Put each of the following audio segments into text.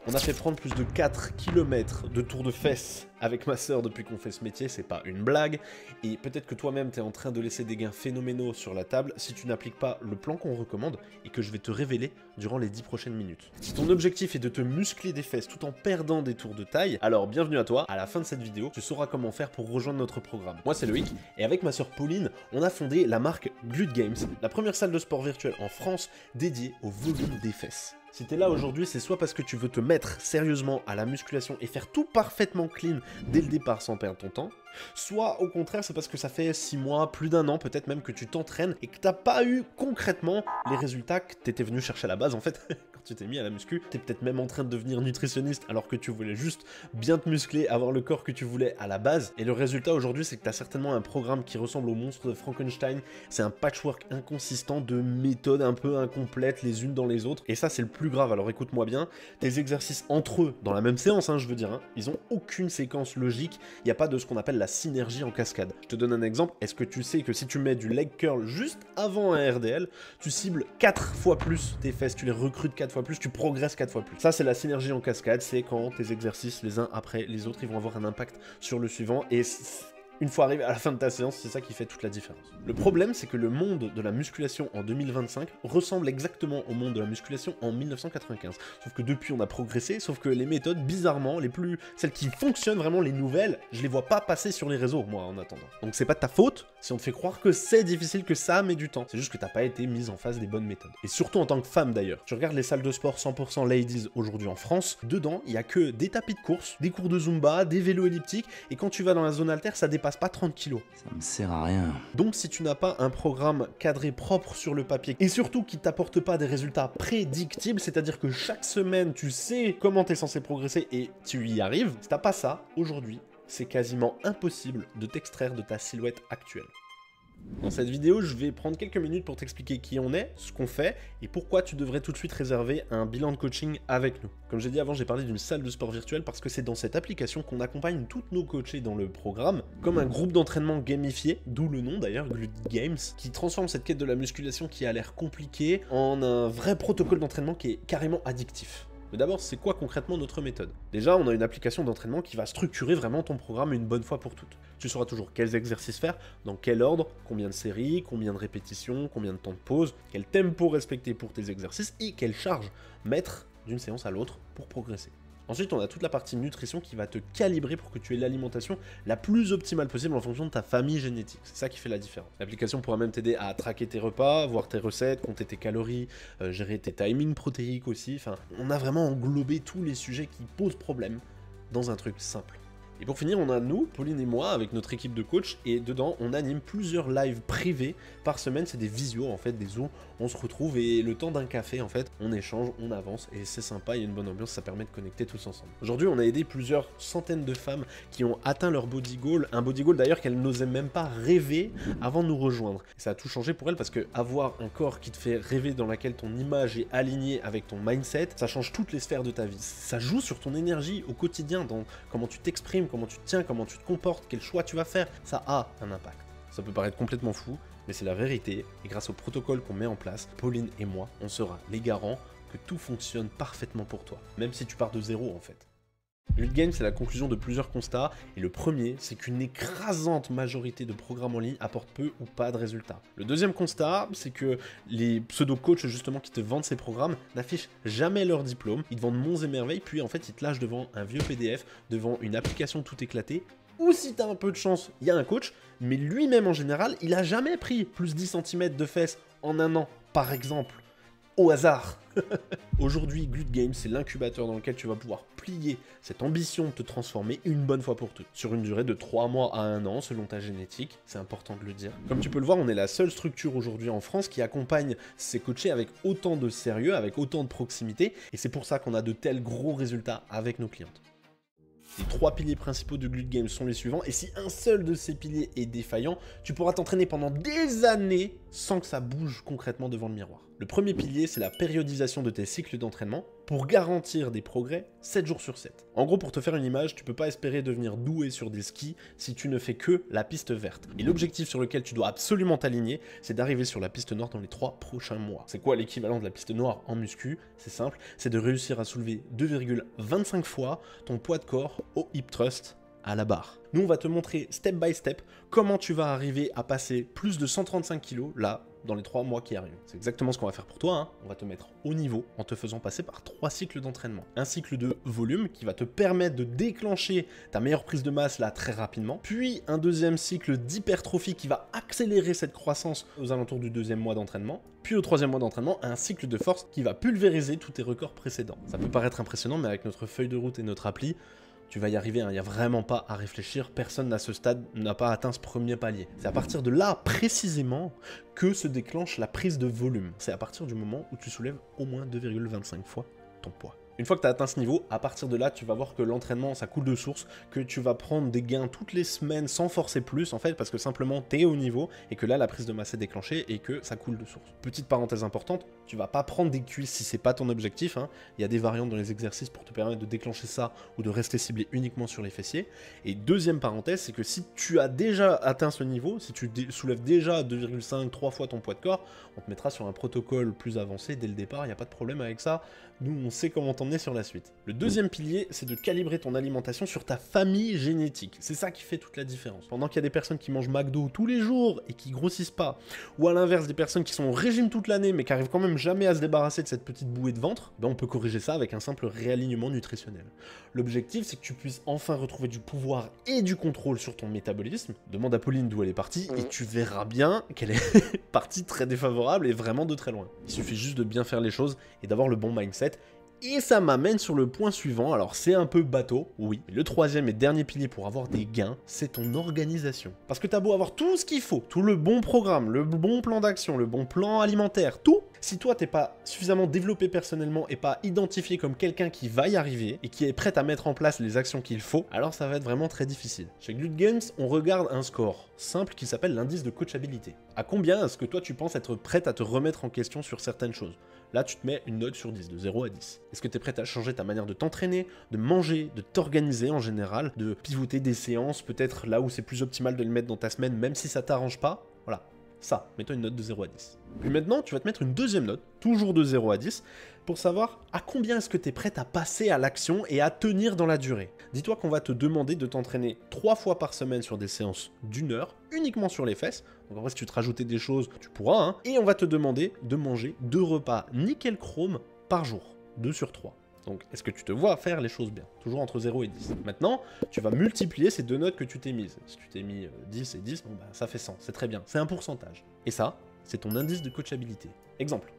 On a fait prendre plus de 4 km de tour de fesses avec ma sœur depuis qu'on fait ce métier, c'est pas une blague. Et peut-être que toi-même t'es en train de laisser des gains phénoménaux sur la table si tu n'appliques pas le plan qu'on recommande et que je vais te révéler durant les 10 prochaines minutes. Si ton objectif est de te muscler des fesses tout en perdant des tours de taille, alors bienvenue à toi. À la fin de cette vidéo, tu sauras comment faire pour rejoindre notre programme. Moi c'est Loïc et avec ma sœur Pauline, on a fondé la marque Glut Games, la première salle de sport virtuelle en France dédiée au volume des fesses. Si t'es là aujourd'hui, c'est soit parce que tu veux te mettre sérieusement à la musculation et faire tout parfaitement clean dès le départ sans perdre ton temps, soit au contraire c'est parce que ça fait 6 mois, plus d'un an peut-être même que tu t'entraînes et que t'as pas eu concrètement les résultats que t'étais venu chercher à la base en fait. Quand tu t'es mis à la muscu, t'es peut-être même en train de devenir nutritionniste alors que tu voulais juste bien te muscler, avoir le corps que tu voulais à la base. Et le résultat aujourd'hui c'est que t'as certainement un programme qui ressemble au monstre de Frankenstein. C'est un patchwork inconsistant de méthodes un peu incomplètes les unes dans les autres. Et ça c'est le plus grave, alors écoute-moi bien, tes exercices entre eux, dans la même séance je veux dire, ils ont aucune séquence logique, il n'y a pas de ce qu'on appelle la synergie en cascade. Je te donne un exemple, est-ce que tu sais que si tu mets du leg curl juste avant un RDL, tu cibles 4 fois plus tes fesses, tu les recrutes 4 fois plus, tu progresses 4 fois plus. Ça c'est la synergie en cascade, c'est quand tes exercices les uns après les autres, ils vont avoir un impact sur le suivant et une fois arrivé à la fin de ta séance, c'est ça qui fait toute la différence. Le problème, c'est que le monde de la musculation en 2025 ressemble exactement au monde de la musculation en 1995. Sauf que depuis, on a progressé, sauf que les méthodes, bizarrement, celles qui fonctionnent vraiment, les nouvelles, je les vois pas passer sur les réseaux, moi, en attendant. Donc c'est pas de ta faute si on te fait croire que c'est difficile, que ça met du temps. C'est juste que t'as pas été mise en face des bonnes méthodes. Et surtout en tant que femme, d'ailleurs. Tu regardes les salles de sport 100% ladies aujourd'hui en France, dedans, il y a que des tapis de course, des cours de Zumba, des vélos elliptiques, et quand tu vas dans la zone haltère, ça dépasse pas 30 kilos. Ça me sert à rien. Donc si tu n'as pas un programme cadré propre sur le papier et surtout qui t'apporte pas des résultats prédictibles, c'est-à-dire que chaque semaine tu sais comment tu es censé progresser et tu y arrives, si t'as pas ça, aujourd'hui, c'est quasiment impossible de t'extraire de ta silhouette actuelle. Dans cette vidéo, je vais prendre quelques minutes pour t'expliquer qui on est, ce qu'on fait, et pourquoi tu devrais tout de suite réserver un bilan de coaching avec nous. Comme j'ai dit avant, j'ai parlé d'une salle de sport virtuelle parce que c'est dans cette application qu'on accompagne toutes nos coachés dans le programme, comme un groupe d'entraînement gamifié, d'où le nom d'ailleurs, Glut Games, qui transforme cette quête de la musculation qui a l'air compliquée en un vrai protocole d'entraînement qui est carrément addictif. Mais d'abord, c'est quoi concrètement notre méthode? Déjà, on a une application d'entraînement qui va structurer vraiment ton programme une bonne fois pour toutes. Tu sauras toujours quels exercices faire, dans quel ordre, combien de séries, combien de répétitions, combien de temps de pause, quel tempo respecter pour tes exercices et quelle charge mettre d'une séance à l'autre pour progresser. Ensuite, on a toute la partie nutrition qui va te calibrer pour que tu aies l'alimentation la plus optimale possible en fonction de ta famille génétique. C'est ça qui fait la différence. L'application pourra même t'aider à traquer tes repas, voir tes recettes, compter tes calories, gérer tes timings protéiques aussi. Enfin, on a vraiment englobé tous les sujets qui posent problème dans un truc simple. Et pour finir, on a nous, Pauline et moi, avec notre équipe de coach, et dedans, on anime plusieurs lives privés par semaine. C'est des visios, en fait, des zooms. On se retrouve et le temps d'un café, en fait, on échange, on avance, et c'est sympa, il y a une bonne ambiance, ça permet de connecter tous ensemble. Aujourd'hui, on a aidé plusieurs centaines de femmes qui ont atteint leur body goal, un body goal d'ailleurs qu'elles n'osaient même pas rêver avant de nous rejoindre. Et ça a tout changé pour elles parce que avoir un corps qui te fait rêver, dans laquelle ton image est alignée avec ton mindset, ça change toutes les sphères de ta vie. Ça joue sur ton énergie au quotidien, dans comment tu t'exprimes, comment tu te tiens, comment tu te comportes, quel choix tu vas faire, ça a un impact. Ça peut paraître complètement fou, mais c'est la vérité, et grâce au protocole qu'on met en place, Pauline et moi, on sera les garants que tout fonctionne parfaitement pour toi, même si tu pars de zéro en fait. Glut Games, c'est la conclusion de plusieurs constats, et le premier, c'est qu'une écrasante majorité de programmes en ligne apportent peu ou pas de résultats. Le deuxième constat, c'est que les pseudo-coachs justement qui te vendent ces programmes n'affichent jamais leur diplôme, ils te vendent monts et merveilles, puis en fait ils te lâchent devant un vieux PDF, devant une application tout éclatée, ou si t'as un peu de chance, il y a un coach, mais lui-même en général, il a jamais pris plus 10 cm de fesses en un an, par exemple. Au hasard. Aujourd'hui, Glut Games, c'est l'incubateur dans lequel tu vas pouvoir plier cette ambition de te transformer une bonne fois pour toutes, sur une durée de 3 mois à 1 an, selon ta génétique, c'est important de le dire. Comme tu peux le voir, on est la seule structure aujourd'hui en France qui accompagne ses coachés avec autant de sérieux, avec autant de proximité, et c'est pour ça qu'on a de tels gros résultats avec nos clientes. Les 3 piliers principaux de Glut Games sont les suivants, et si un seul de ces piliers est défaillant, tu pourras t'entraîner pendant des années sans que ça bouge concrètement devant le miroir. Le premier pilier, c'est la périodisation de tes cycles d'entraînement. pour garantir des progrès 7 jours sur 7. En gros, pour te faire une image, tu peux pas espérer devenir doué sur des skis si tu ne fais que la piste verte. Et l'objectif sur lequel tu dois absolument t'aligner, c'est d'arriver sur la piste noire dans les 3 prochains mois. C'est quoi l'équivalent de la piste noire en muscu? C'est simple, c'est de réussir à soulever 2,25 fois ton poids de corps au hip thrust à la barre. Nous, on va te montrer step by step comment tu vas arriver à passer plus de 135 kg là, dans les 3 mois qui arrivent. C'est exactement ce qu'on va faire pour toi, hein. On va te mettre au niveau en te faisant passer par 3 cycles d'entraînement. Un cycle de volume qui va te permettre de déclencher ta meilleure prise de masse là très rapidement, puis un deuxième cycle d'hypertrophie qui va accélérer cette croissance aux alentours du 2e mois d'entraînement, puis au 3e mois d'entraînement, un cycle de force qui va pulvériser tous tes records précédents. Ça peut paraître impressionnant, mais avec notre feuille de route et notre appli, tu vas y arriver, hein. Il n'y a vraiment pas à réfléchir, personne à ce stade n'a pas atteint ce premier palier. C'est à partir de là, précisément, que se déclenche la prise de volume. C'est à partir du moment où tu soulèves au moins 2,25 fois ton poids. Une fois que tu as atteint ce niveau, à partir de là, tu vas voir que l'entraînement, ça coule de source, que tu vas prendre des gains toutes les semaines sans forcer plus, en fait, parce que simplement, tu es au niveau, et que là, la prise de masse est déclenchée, et que ça coule de source. Petite parenthèse importante, tu vas pas prendre des cuisses si c'est pas ton objectif, hein. Il y a des variantes dans les exercices pour te permettre de déclencher ça, ou de rester ciblé uniquement sur les fessiers. Et deuxième parenthèse, c'est que si tu as déjà atteint ce niveau, si tu soulèves déjà 2,5-3 fois ton poids de corps, on te mettra sur un protocole plus avancé dès le départ, il n'y a pas de problème avec ça. Nous, on sait comment t'emmener sur la suite. Le deuxième pilier, c'est de calibrer ton alimentation sur ta famille génétique. C'est ça qui fait toute la différence. Pendant qu'il y a des personnes qui mangent McDo tous les jours et qui grossissent pas, ou à l'inverse des personnes qui sont au régime toute l'année mais qui arrivent quand même jamais à se débarrasser de cette petite bouée de ventre, ben on peut corriger ça avec un simple réalignement nutritionnel. L'objectif, c'est que tu puisses enfin retrouver du pouvoir et du contrôle sur ton métabolisme. Demande à Pauline d'où elle est partie et tu verras bien qu'elle est partie très défavorable et vraiment de très loin. Il suffit juste de bien faire les choses et d'avoir le bon mindset. Et ça m'amène sur le point suivant, alors c'est un peu bateau, oui, mais le troisième et dernier pilier pour avoir des gains, c'est ton organisation. Parce que t'as beau avoir tout ce qu'il faut, tout le bon programme, le bon plan d'action, le bon plan alimentaire, tout, si toi t'es pas suffisamment développé personnellement et pas identifié comme quelqu'un qui va y arriver et qui est prêt à mettre en place les actions qu'il faut, alors ça va être vraiment très difficile. Chez Glut Games, on regarde un score simple qui s'appelle l'indice de coachabilité. À combien est-ce que toi tu penses être prêt à te remettre en question sur certaines choses? Là, tu te mets une note sur 10, de 0 à 10. Est-ce que tu es prêt à changer ta manière de t'entraîner, de manger, de t'organiser en général, de pivoter des séances, peut-être là où c'est plus optimal de le mettre dans ta semaine, même si ça t'arrange pas? Voilà, ça, mets-toi une note de 0 à 10. Puis maintenant, tu vas te mettre une deuxième note, toujours de 0 à 10, pour savoir à combien est-ce que tu es prêt à passer à l'action et à tenir dans la durée. Dis-toi qu'on va te demander de t'entraîner 3 fois par semaine sur des séances d'1 heure, uniquement sur les fesses. Donc en vrai, si tu te rajoutais des choses, tu pourras, hein. Et on va te demander de manger 2 repas nickel chrome par jour, 2 sur 3. Donc, est-ce que tu te vois faire les choses bien? Toujours entre 0 et 10. Maintenant, tu vas multiplier ces deux notes que tu t'es mises. Si tu t'es mis 10 et 10, bon bah, ça fait 100, c'est très bien. C'est un pourcentage. Et ça, c'est ton indice de coachabilité. Exemple.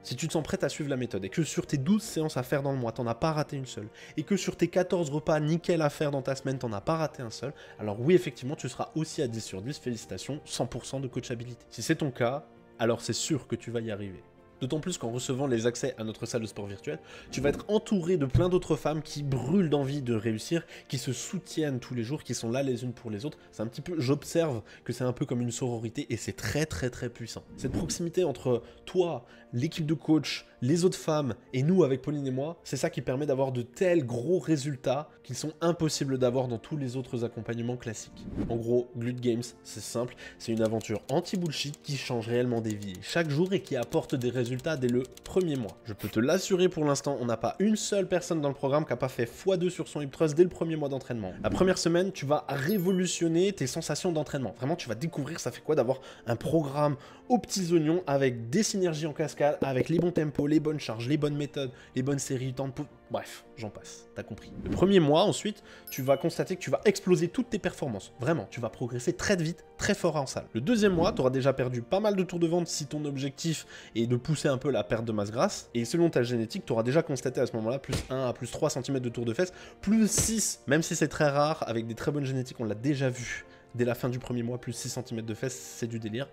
Si tu te sens prêt à suivre la méthode et que sur tes 12 séances à faire dans le mois, t'en as pas raté une seule, et que sur tes 14 repas nickel à faire dans ta semaine, t'en as pas raté un seul, alors oui, effectivement, tu seras aussi à 10 sur 10, félicitations, 100% de coachabilité. Si c'est ton cas, alors c'est sûr que tu vas y arriver. D'autant plus qu'en recevant les accès à notre salle de sport virtuelle, tu vas être entouré de plein d'autres femmes qui brûlent d'envie de réussir, qui se soutiennent tous les jours, qui sont là les unes pour les autres. C'est un petit peu, j'observe que c'est un peu comme une sororité et c'est très très très puissant. Cette proximité entre toi, l'équipe de coach, les autres femmes et nous avec Pauline et moi, c'est ça qui permet d'avoir de tels gros résultats qu'ils sont impossibles d'avoir dans tous les autres accompagnements classiques. En gros, Glut Games, c'est simple, c'est une aventure anti-bullshit qui change réellement des vies chaque jour et qui apporte des résultats dès le premier mois. Je peux te l'assurer, pour l'instant, on n'a pas une seule personne dans le programme qui n'a pas fait x2 sur son hip thrust dès le premier mois d'entraînement. La première semaine, tu vas révolutionner tes sensations d'entraînement. Vraiment, tu vas découvrir ça fait quoi d'avoir un programme aux petits oignons avec des synergies en cascade, avec les bons tempos, les bonnes charges, les bonnes méthodes, les bonnes séries, temps de pouce. Bref, j'en passe, t'as compris. Le premier mois, ensuite, tu vas constater que tu vas exploser toutes tes performances. Vraiment, tu vas progresser très vite, très fort en salle. Le deuxième mois, tu auras déjà perdu pas mal de tours de ventre si ton objectif est de pousser un peu la perte de masse grasse. Et selon ta génétique, tu auras déjà constaté à ce moment-là plus 1 à plus 3 cm de tour de fesses, plus 6, même si c'est très rare, avec des très bonnes génétiques, on l'a déjà vu. Dès la fin du premier mois, plus 6 cm de fesses, c'est du délire.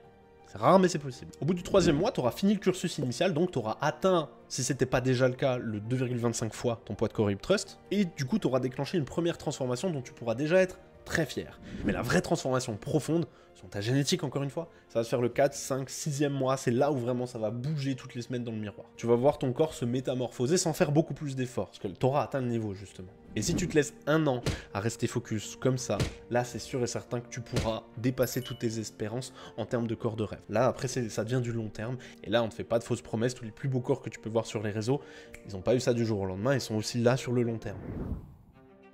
C'est rare, mais c'est possible. Au bout du troisième mois, tu auras fini le cursus initial, donc tu auras atteint, si c'était pas déjà le cas, le 2,25 fois ton poids de corps hip thrust. Et du coup, tu auras déclenché une première transformation dont tu pourras déjà être très fier. Mais la vraie transformation profonde, sur ta génétique encore une fois, ça va se faire le 4, 5, 6e mois, c'est là où vraiment ça va bouger toutes les semaines dans le miroir. Tu vas voir ton corps se métamorphoser sans faire beaucoup plus d'efforts, parce que tu auras atteint le niveau justement. Et si tu te laisses 1 an à rester focus comme ça, là c'est sûr et certain que tu pourras dépasser toutes tes espérances en termes de corps de rêve. Là après ça devient du long terme, et là on ne te fait pas de fausses promesses, tous les plus beaux corps que tu peux voir sur les réseaux, ils n'ont pas eu ça du jour au lendemain, ils sont aussi là sur le long terme.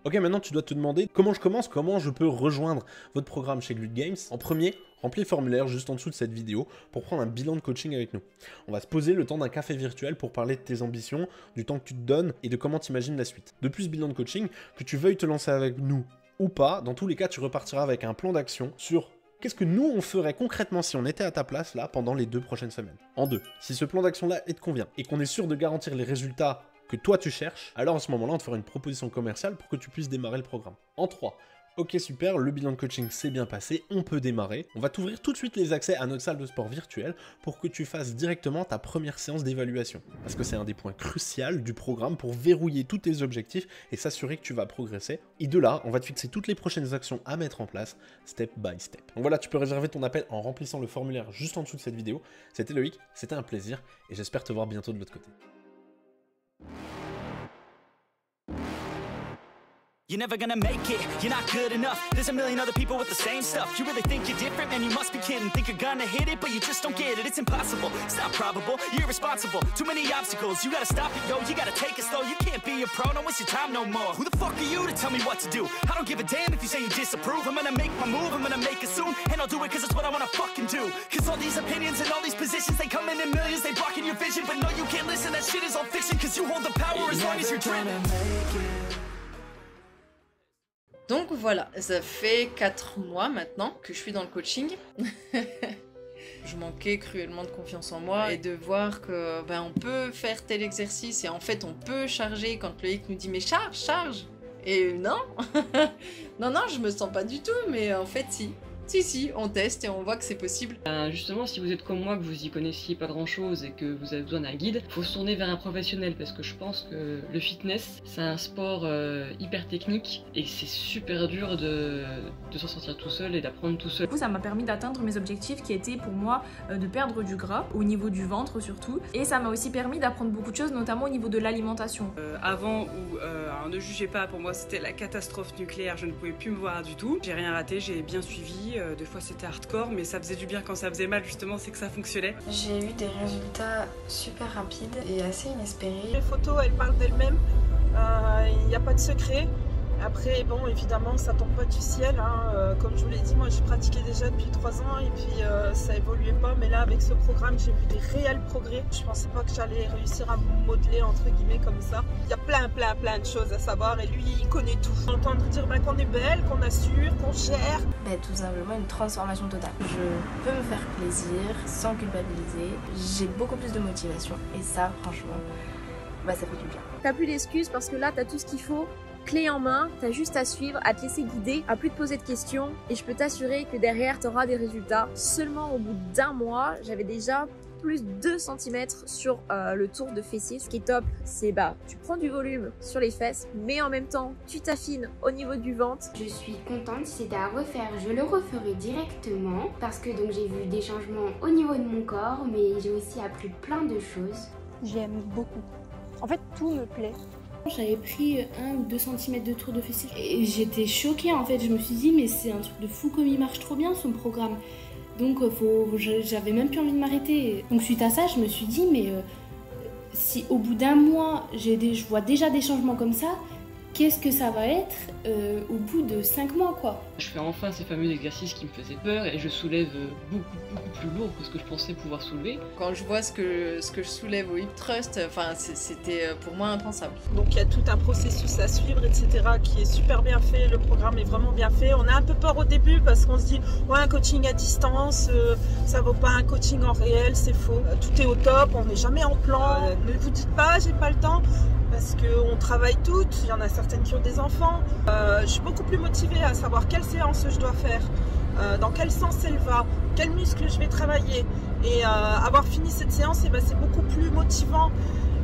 Ok, maintenant tu dois te demander comment je commence, comment je peux rejoindre votre programme chez Glut Games. En premier, remplis le formulaire juste en dessous de cette vidéo pour prendre un bilan de coaching avec nous. On va se poser le temps d'un café virtuel pour parler de tes ambitions, du temps que tu te donnes et de comment tu imagines la suite. Depuis ce bilan de coaching, que tu veuilles te lancer avec nous ou pas, dans tous les cas tu repartiras avec un plan d'action sur qu'est-ce que nous on ferait concrètement si on était à ta place là pendant les 2 prochaines semaines. En 2, si ce plan d'action là te convient et qu'on est sûr de garantir les résultats que toi tu cherches, alors à ce moment-là, on te fera une proposition commerciale pour que tu puisses démarrer le programme. En 3, ok super, le bilan de coaching s'est bien passé, on peut démarrer. On va t'ouvrir tout de suite les accès à notre salle de sport virtuelle pour que tu fasses directement ta première séance d'évaluation. Parce que c'est un des points cruciaux du programme pour verrouiller tous tes objectifs et s'assurer que tu vas progresser. Et de là, on va te fixer toutes les prochaines actions à mettre en place, step by step. Donc voilà, tu peux réserver ton appel en remplissant le formulaire juste en dessous de cette vidéo. C'était Loïc, c'était un plaisir et j'espère te voir bientôt de l'autre côté. You're never gonna make it, you're not good enough. There's a million other people with the same stuff. You really think you're different, man, you must be kidding. Think you're gonna hit it, but you just don't get it. It's impossible, it's not probable, you're irresponsible. Too many obstacles, you gotta stop it, yo. You gotta take it slow, you can't be a pro, don't waste your time no more. Who the fuck are you to tell me what to do? I don't give a damn if you say you disapprove. I'm gonna make my move, I'm gonna make it soon. And I'll do it cause it's what I wanna fucking do. Cause all these opinions and all these positions, they come in millions, they blocking your vision. But no, you can't listen, that shit is all fiction. Cause you hold the power as long as you're dreaming. Donc voilà, ça fait 4 mois maintenant que je suis dans le coaching. Je manquais cruellement de confiance en moi et de voir que on peut faire tel exercice et en fait on peut charger quand le Loïc nous dit mais charge. Et non, non, je me sens pas du tout, mais en fait si. Si, on teste et on voit que c'est possible. Justement, si vous êtes comme moi, que vous y connaissiez pas grand chose et que vous avez besoin d'un guide, faut se tourner vers un professionnel parce que je pense que le fitness, c'est un sport hyper technique et c'est super dur de s'en sortir tout seul et d'apprendre tout seul. Du coup, ça m'a permis d'atteindre mes objectifs qui étaient pour moi de perdre du gras, au niveau du ventre surtout. Et ça m'a aussi permis d'apprendre beaucoup de choses, notamment au niveau de l'alimentation. Avant où, alors ne jugez pas, pour moi c'était la catastrophe nucléaire, je ne pouvais plus me voir du tout. J'ai rien raté, j'ai bien suivi. Des fois c'était hardcore, mais ça faisait du bien quand ça faisait mal, justement, c'est que ça fonctionnait. J'ai eu des résultats super rapides et assez inespérés. Les photos, elles parlent d'elles-mêmes, il n'y a pas de secret. Après, bon, évidemment, ça tombe pas du ciel, hein. Comme je vous l'ai dit, moi j'ai pratiqué déjà depuis 3 ans et puis ça évoluait pas, mais là avec ce programme j'ai vu des réels progrès. Je pensais pas que j'allais réussir à me modeler entre guillemets comme ça. Il y a plein de choses à savoir et lui il connaît tout. Entendre dire qu'on est belle, qu'on assure, qu'on gère. Tout simplement une transformation totale. Je peux me faire plaisir sans culpabiliser. J'ai beaucoup plus de motivation et ça franchement, ça fait du bien. T'as plus d'excuses parce que là t'as tout ce qu'il faut. Clé en main, t'as juste à suivre, à te laisser guider, à plus te poser de questions et je peux t'assurer que derrière t'auras des résultats. Seulement au bout d'1 mois, j'avais déjà plus de 2 cm sur le tour de fessier. Ce qui est top, c'est tu prends du volume sur les fesses, mais en même temps tu t'affines au niveau du ventre. Je suis contente, si c'était à refaire, je le referai directement parce que donc j'ai vu des changements au niveau de mon corps, mais j'ai aussi appris plein de choses. J'aime beaucoup. En fait, tout me plaît. J'avais pris 1 ou 2 cm de tour de fessier et j'étais choquée en fait. Je me suis dit mais c'est un truc de fou comme il marche trop bien son programme. Donc j'avais même plus envie de m'arrêter. Donc suite à ça je me suis dit mais si au bout d'1 mois je vois déjà des changements comme ça, qu'est-ce que ça va être au bout de 5 mois quoi. Je fais enfin ces fameux exercices qui me faisaient peur et je soulève beaucoup plus lourd que ce que je pensais pouvoir soulever. Quand je vois ce que je soulève au hip thrust, c'était pour moi impensable. Donc il y a tout un processus à suivre, etc. qui est super bien fait, le programme est vraiment bien fait. On a un peu peur au début parce qu'on se dit ouais, un coaching à distance, ça vaut pas un coaching en réel, c'est faux. Tout est au top, on n'est jamais en plan. Ne vous dites pas j'ai pas le temps. Parce qu'on travaille toutes, il y en a certaines qui ont des enfants. Je suis beaucoup plus motivée à savoir quelle séance je dois faire, dans quel sens elle va, quel muscle je vais travailler. Et avoir fini cette séance, c'est beaucoup plus motivant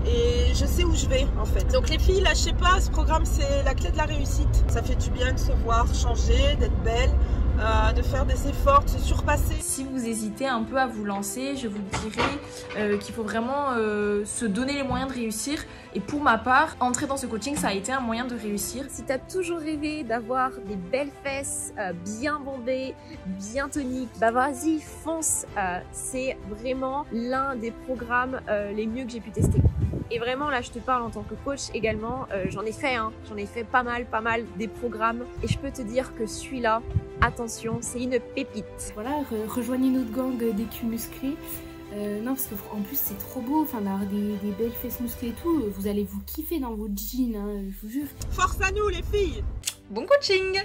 et je sais où je vais en fait. Donc les filles, lâchez pas, ce programme c'est la clé de la réussite. Ça fait du bien de se voir changer, d'être belle, de faire des efforts, de se surpasser. Si vous hésitez un peu à vous lancer, je vous dirais qu'il faut vraiment se donner les moyens de réussir. Et pour ma part, entrer dans ce coaching, ça a été un moyen de réussir. Si tu as toujours rêvé d'avoir des belles fesses, bien bombées, bien toniques, bah vas-y, fonce. C'est vraiment l'un des programmes les mieux que j'ai pu tester. Et vraiment, là, je te parle en tant que coach également. J'en ai fait pas mal des programmes. Et je peux te dire que celui-là, attention, c'est une pépite. Voilà, rejoignez notre gang des culs musclés. Non, parce qu'en plus, c'est trop beau, d'avoir des belles fesses musclées et tout. Vous allez vous kiffer dans vos jeans, hein, je vous jure. Force à nous, les filles! Bon coaching!